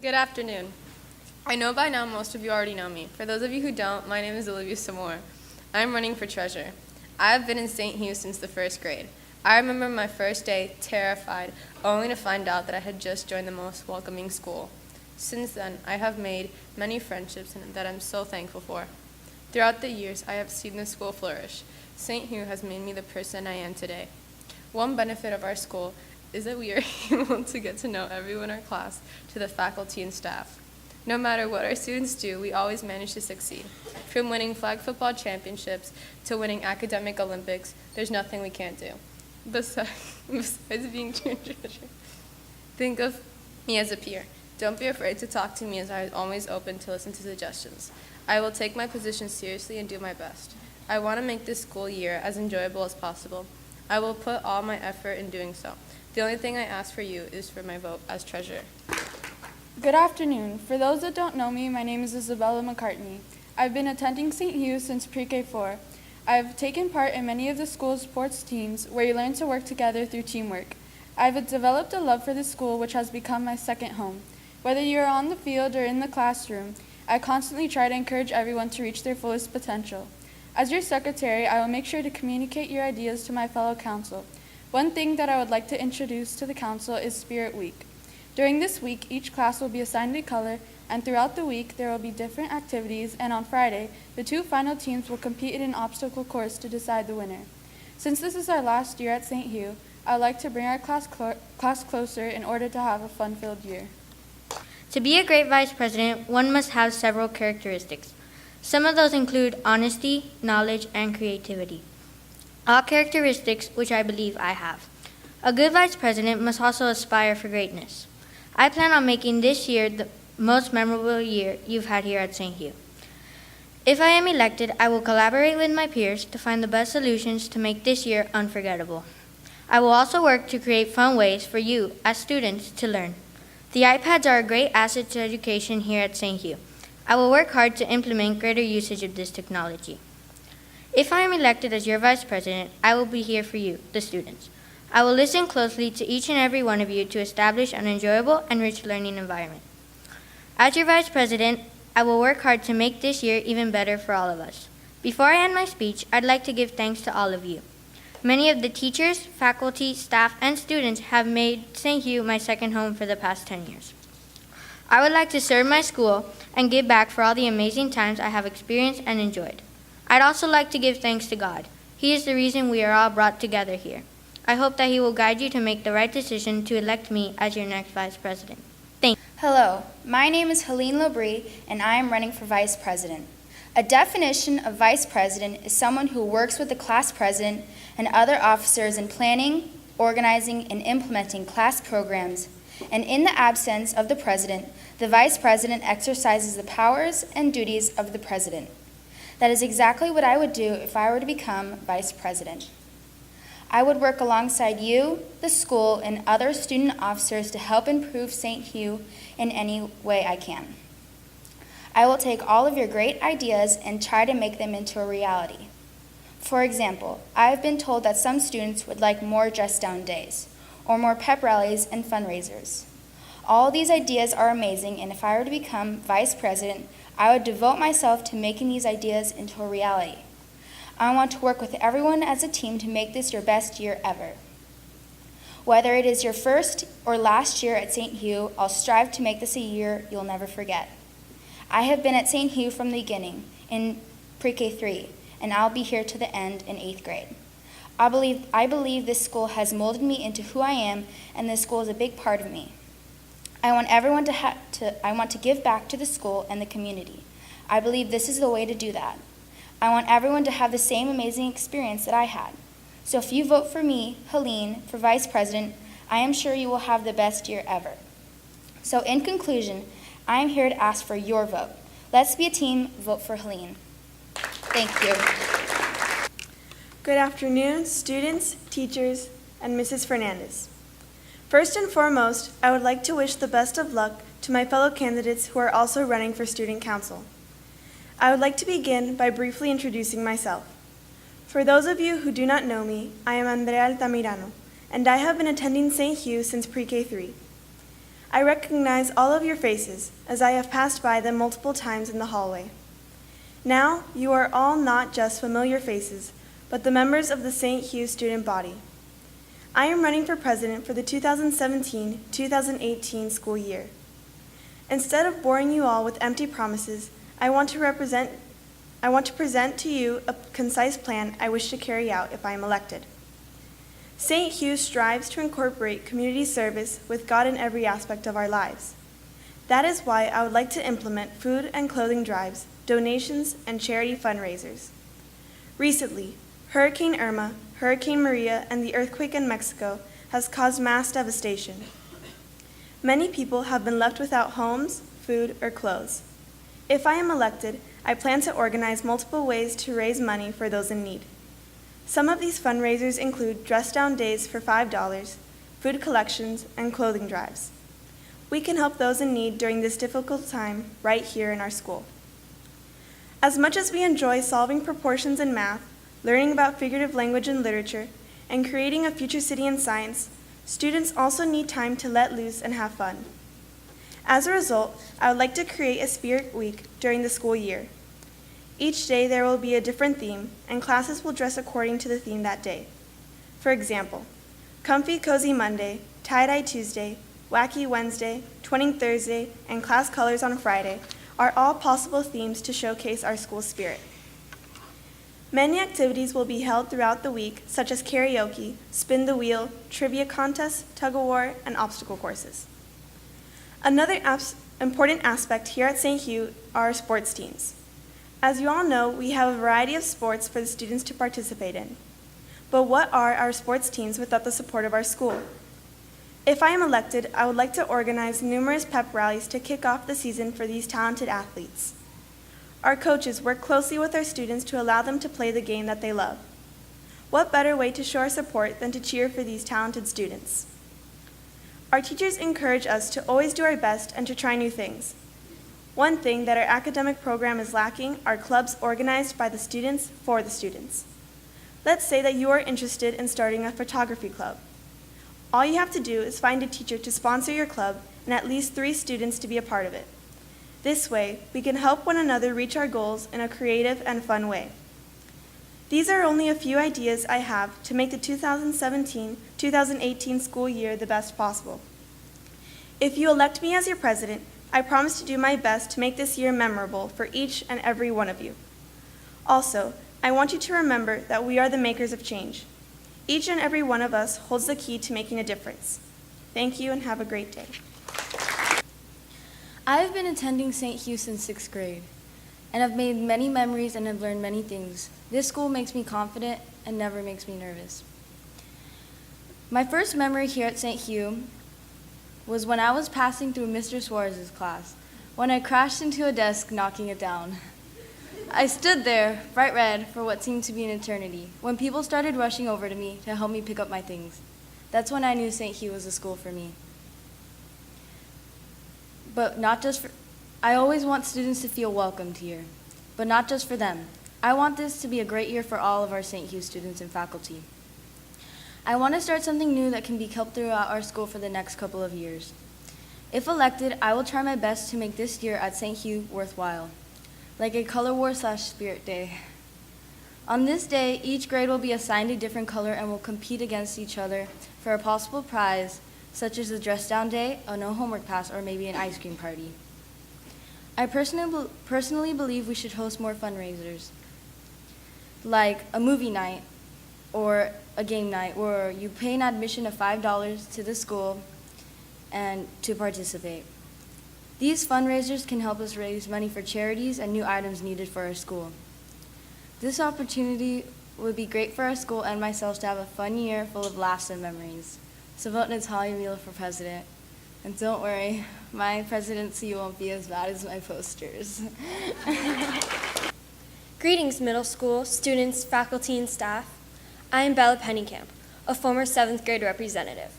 Good afternoon. I know by now most of you already know me. For those of you who don't, my name is Olivia Samore. I'm running for treasurer. I have been in St. Hugh since the first grade. I remember my first day terrified, only to find out that I had just joined the most welcoming school. Since then, I have made many friendships that I'm so thankful for. Throughout the years, I have seen the school flourish. St. Hugh has made me the person I am today. One benefit of our school is that we are able to get to know everyone in our class, to the faculty and staff. No matter what our students do, we always manage to succeed. From winning flag football championships to winning academic Olympics, there's nothing we can't do. Besides being treasurer, think of me as a peer. Don't be afraid to talk to me, as I am always open to listen to suggestions. I will take my position seriously and do my best. I want to make this school year as enjoyable as possible. I will put all my effort in doing so. The only thing I ask for you is for my vote as treasurer. Good afternoon. For those that don't know me, my name is Isabella McCartney. I've been attending St. Hugh since pre-K 4. I've taken part in many of the school's sports teams where you learn to work together through teamwork. I've developed a love for the school which has become my second home. Whether you are on the field or in the classroom, I constantly try to encourage everyone to reach their fullest potential. As your secretary, I will make sure to communicate your ideas to my fellow council. One thing that I would like to introduce to the council is Spirit Week. During this week, each class will be assigned a color, and throughout the week, there will be different activities, and on Friday, the two final teams will compete in an obstacle course to decide the winner. Since this is our last year at St. Hugh, I would like to bring our class closer in order to have a fun-filled year. To be a great vice president, one must have several characteristics. Some of those include honesty, knowledge, and creativity. All characteristics which I believe I have. A good vice president must also aspire for greatness. I plan on making this year the most memorable year you've had here at St. Hugh. If I am elected, I will collaborate with my peers to find the best solutions to make this year unforgettable. I will also work to create fun ways for you as students to learn. The iPads are a great asset to education here at St. Hugh. I will work hard to implement greater usage of this technology. If I am elected as your vice president, I will be here for you, the students. I will listen closely to each and every one of you to establish an enjoyable and rich learning environment. As your vice president, I will work hard to make this year even better for all of us. Before I end my speech, I'd like to give thanks to all of you. Many of the teachers, faculty, staff, and students have made St. Hugh my second home for the past 10 years. I would like to serve my school and give back for all the amazing times I have experienced and enjoyed. I'd also like to give thanks to God. He is the reason we are all brought together here. I hope that He will guide you to make the right decision to elect me as your next vice president. Thank you. Hello, my name is Helene Labrie, and I am running for vice president. A definition of vice president is someone who works with the class president and other officers in planning, organizing, and implementing class programs. And in the absence of the president, the vice president exercises the powers and duties of the president. That is exactly what I would do if I were to become vice president. I would work alongside you, the school, and other student officers to help improve St. Hugh in any way I can. I will take all of your great ideas and try to make them into a reality. For example, I have been told that some students would like more dress-down days, or more pep rallies and fundraisers. All these ideas are amazing, and if I were to become vice president, I would devote myself to making these ideas into a reality. I want to work with everyone as a team to make this your best year ever. Whether it is your first or last year at St. Hugh, I'll strive to make this a year you'll never forget. I have been at St. Hugh from the beginning in pre-K 3, and I'll be here to the end in 8th grade. I believe this school has molded me into who I am, and this school is a big part of me. I want everyone I want to give back to the school and the community. I believe this is the way to do that. I want everyone to have the same amazing experience that I had. So if you vote for me, Helene, for vice president, I am sure you will have the best year ever. So in conclusion, I am here to ask for your vote. Let's be a team, vote for Helene. Thank you. Good afternoon, students, teachers, and Mrs. Fernandez. First and foremost, I would like to wish the best of luck to my fellow candidates who are also running for student council. I would like to begin by briefly introducing myself. For those of you who do not know me, I am Andrea Altamirano, and I have been attending St. Hugh since pre-K 3. I recognize all of your faces as I have passed by them multiple times in the hallway. Now, you are all not just familiar faces, but the members of the St. Hugh student body. I am running for president for the 2017-2018 school year. Instead of boring you all with empty promises, I want to present to you a concise plan I wish to carry out if I am elected. St. Hugh strives to incorporate community service with God in every aspect of our lives. That is why I would like to implement food and clothing drives, donations, and charity fundraisers. Recently, Hurricane Irma, Hurricane Maria, and the earthquake in Mexico has caused mass devastation. Many people have been left without homes, food, or clothes. If I am elected, I plan to organize multiple ways to raise money for those in need. Some of these fundraisers include dress-down days for $5, food collections, and clothing drives. We can help those in need during this difficult time right here in our school. As much as we enjoy solving proportions in math, learning about figurative language and literature, and creating a future city in science, students also need time to let loose and have fun. As a result, I would like to create a Spirit Week during the school year. Each day there will be a different theme, and classes will dress according to the theme that day. For example, Comfy Cozy Monday, Tie-Dye Tuesday, Wacky Wednesday, Twinning Thursday, and Class Colors on Friday are all possible themes to showcase our school spirit. Many activities will be held throughout the week, such as karaoke, spin the wheel, trivia contests, tug-of-war, and obstacle courses. Another important aspect here at St. Hugh are our sports teams. As you all know, we have a variety of sports for the students to participate in. But what are our sports teams without the support of our school? If I am elected, I would like to organize numerous pep rallies to kick off the season for these talented athletes. Our coaches work closely with our students to allow them to play the game that they love. What better way to show our support than to cheer for these talented students? Our teachers encourage us to always do our best and to try new things. One thing that our academic program is lacking are clubs organized by the students for the students. Let's say that you are interested in starting a photography club. All you have to do is find a teacher to sponsor your club and at least 3 students to be a part of it. This way, we can help one another reach our goals in a creative and fun way. These are only a few ideas I have to make the 2017-2018 school year the best possible. If you elect me as your president, I promise to do my best to make this year memorable for each and every one of you. Also, I want you to remember that we are the makers of change. Each and every one of us holds the key to making a difference. Thank you and have a great day. I have been attending St. Hugh since 6th grade, and I've made many memories and have learned many things. This school makes me confident and never makes me nervous. My first memory here at St. Hugh was when I was passing through Mr. Suarez's class, when I crashed into a desk, knocking it down. I stood there, bright red, for what seemed to be an eternity, when people started rushing over to me to help me pick up my things. That's when I knew St. Hugh was a school for me. But not just for, I always want students to feel welcomed here, but not just for them. I want this to be a great year for all of our St. Hugh students and faculty. I want to start something new that can be kept throughout our school for the next couple of years. If elected, I will try my best to make this year at St. Hugh worthwhile, like a color war / spirit day. On this day, each grade will be assigned a different color and will compete against each other for a possible prize, such as a dress-down day, a no homework pass, or maybe an ice cream party. I personally believe we should host more fundraisers, like a movie night or a game night where you pay an admission of $5 to the school and to participate. These fundraisers can help us raise money for charities and new items needed for our school. This opportunity would be great for our school and myself to have a fun year full of laughs and memories. So vote Natalia Mueller for president. And don't worry, my presidency won't be as bad as my posters. Greetings, middle school, students, faculty, and staff. I am Bella Pennycamp, a former 7th grade representative.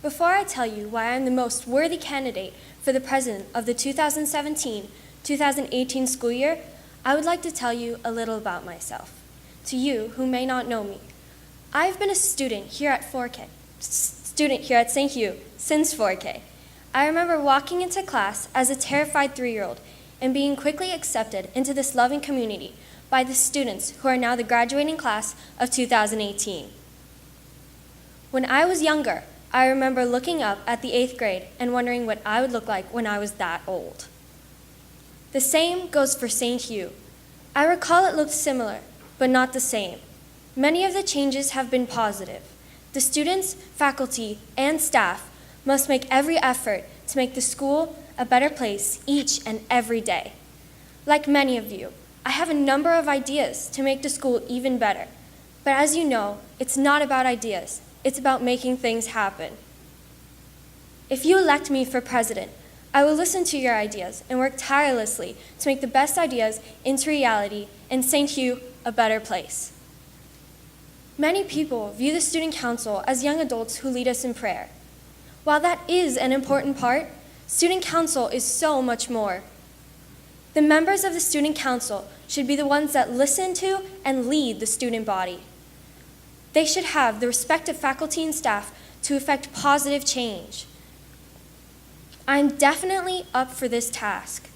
Before I tell you why I'm the most worthy candidate for the president of the 2017-2018 school year, I would like to tell you a little about myself. To you who may not know me, I have been a student here at St. Hugh since 4K. I remember walking into class as a terrified 3-year-old and being quickly accepted into this loving community by the students who are now the graduating class of 2018. When I was younger, I remember looking up at the 8th grade and wondering what I would look like when I was that old. The same goes for St. Hugh. I recall it looked similar, but not the same. Many of the changes have been positive. The students, faculty, and staff must make every effort to make the school a better place each and every day. Like many of you, I have a number of ideas to make the school even better. But as you know, it's not about ideas. It's about making things happen. If you elect me for president, I will listen to your ideas and work tirelessly to make the best ideas into reality and St. Hugh a better place. Many people view the student council as young adults who lead us in prayer. While that is an important part, student council is so much more. The members of the student council should be the ones that listen to and lead the student body. They should have the respect of faculty and staff to effect positive change. I'm definitely up for this task.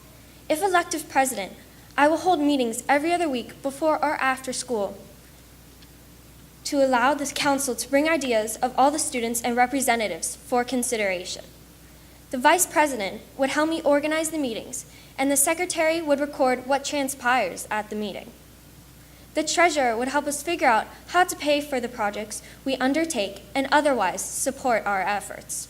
If elected president, I will hold meetings every other week before or after school to allow the council to bring ideas of all the students and representatives for consideration. The vice president would help me organize the meetings, and the secretary would record what transpires at the meeting. The treasurer would help us figure out how to pay for the projects we undertake and otherwise support our efforts.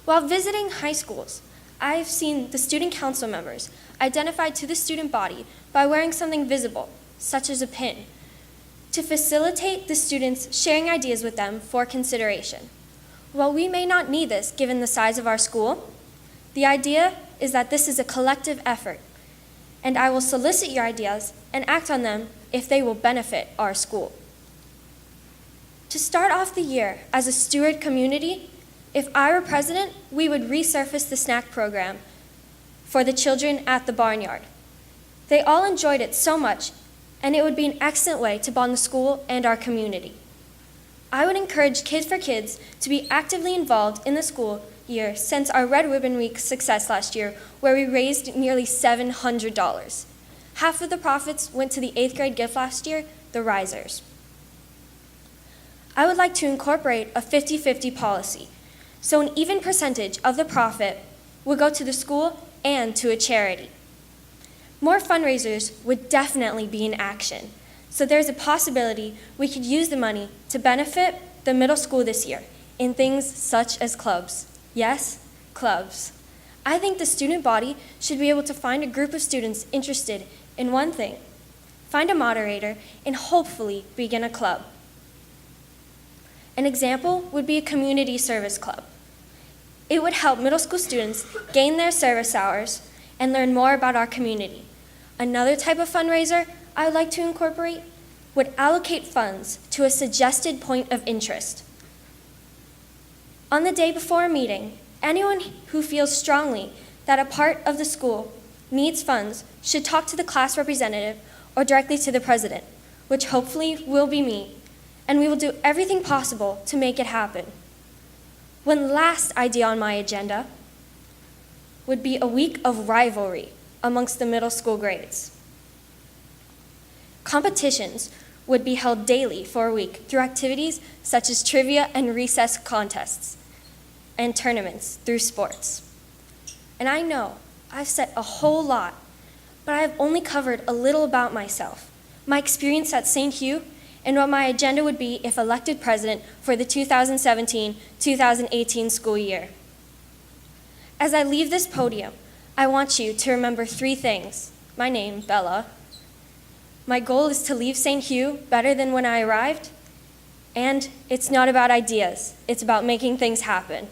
While visiting high schools, I have seen the student council members identified to the student body by wearing something visible, such as a pin, to facilitate the students sharing ideas with them for consideration. While we may not need this given the size of our school, the idea is that this is a collective effort, and I will solicit your ideas and act on them if they will benefit our school. To start off the year as a steward community, if I were president, we would resurface the snack program for the children at the barnyard. They all enjoyed it so much, and it would be an excellent way to bond the school and our community. I would encourage Kids for Kids to be actively involved in the school year since our Red Ribbon Week success last year, where we raised nearly $700. Half of the profits went to the 8th grade gift last year, the Risers. I would like to incorporate a 50-50 policy, so an even percentage of the profit would go to the school and to a charity. More fundraisers would definitely be in action, so there's a possibility we could use the money to benefit the middle school this year in things such as clubs. Yes, clubs. I think the student body should be able to find a group of students interested in one thing, find a moderator, and hopefully begin a club. An example would be a community service club. It would help middle school students gain their service hours and learn more about our community. Another type of fundraiser I would like to incorporate would allocate funds to a suggested point of interest. On the day before a meeting, anyone who feels strongly that a part of the school needs funds should talk to the class representative or directly to the president, which hopefully will be me, and we will do everything possible to make it happen. One last idea on my agenda would be a week of rivalry amongst the middle school grades. Competitions would be held daily for a week through activities such as trivia and recess contests and tournaments through sports. And I know I've said a whole lot, but I have only covered a little about myself, my experience at St. Hugh, and what my agenda would be if elected president for the 2017-2018 school year. As I leave this podium, I want you to remember 3 things. My name, Bella. My goal is to leave St. Hugh better than when I arrived, and it's not about ideas, it's about making things happen.